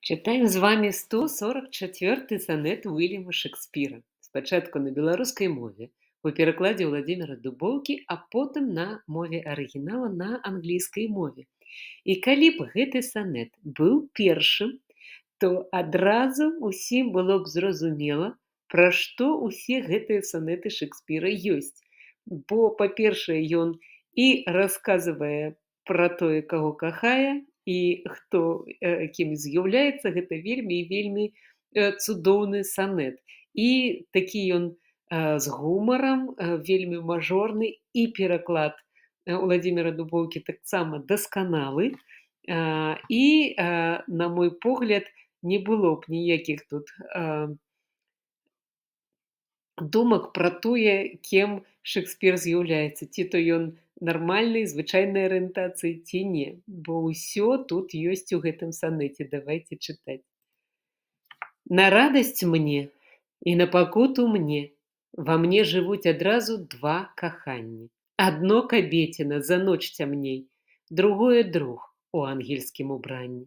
Чытаем з вамі 144 санет Уільяма Шекспіра. Спачатку на беларускай мове, у перакладзе Владзіміра Дубоўкі, а потым на мове арыгінала на англійскай мове. І калі б гэты санет быў першым, то адразу ўсім было б зразумела, пра што ўсе гэтыя санеты Шекспіра ёсць. Бо, па-першае, ён і расказвае пра тое, каго кахае, і хто кім з'яўляецца, гэта вельмі і вельмі цудоўны санет. І такі ён з гумарам, вельмі мажорны, і пераклад Владзіміра Дубоўкі таксама дасканалы. І, на мой погляд, не было б ніякіх тут думак пра тое, кім Шекспір з'яўляецца, ці то ён нармальнай, звычайнай арыентацыі, ці не. Бо ўсё тут ёсць у гэтым санеце. Давайце чытаць. На радасць мне і на пакуту мне, во мне жывуць адразу два каханні. Адно кабеціна за ноч цямней, другое друг у ангельскім убранні.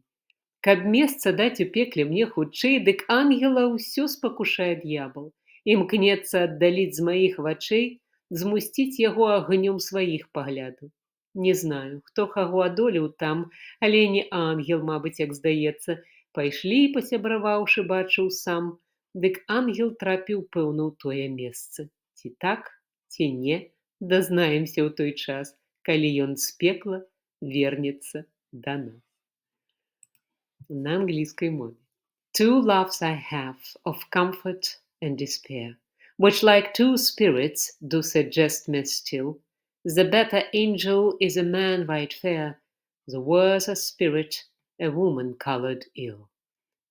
Каб месца даць у пекле мне хутчэй, дык ангела ўсё спакушае д'ябал, імкнецца аддаліць з маіх вачэй, змусціць яго агнём сваіх паглядаў. Не знаю, хто каго адолеў там, але не ангел, мабыць, як здаецца. Пайшлі, пасябраваўшы, бачыў сам, дык ангел трапіў, пэўна, ў тое месца. Ці так, ці не, дазнаемся ў той час, калі ён з пекла вернецца да нас. На англійскай мове. Two loves I have of comfort and despair, which like two spirits do suggest me still. The better angel is a man right fair, the worse a spirit, a woman colored ill.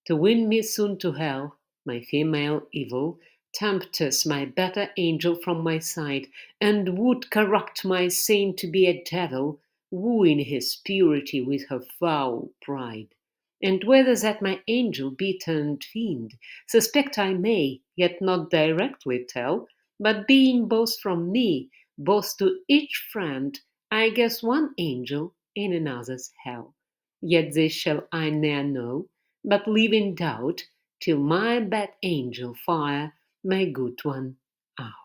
To win me soon to hell, my female evil tempteth my better angel from my side, and would corrupt my saint to be a devil, wooing his purity with her foul pride. And whether that my angel be turned fiend, suspect I may, yet not directly tell, but being both from me, both to each friend, I guess one angel in another's hell. Yet this shall I ne'er know, but live in doubt, till my bad angel fire my good one out.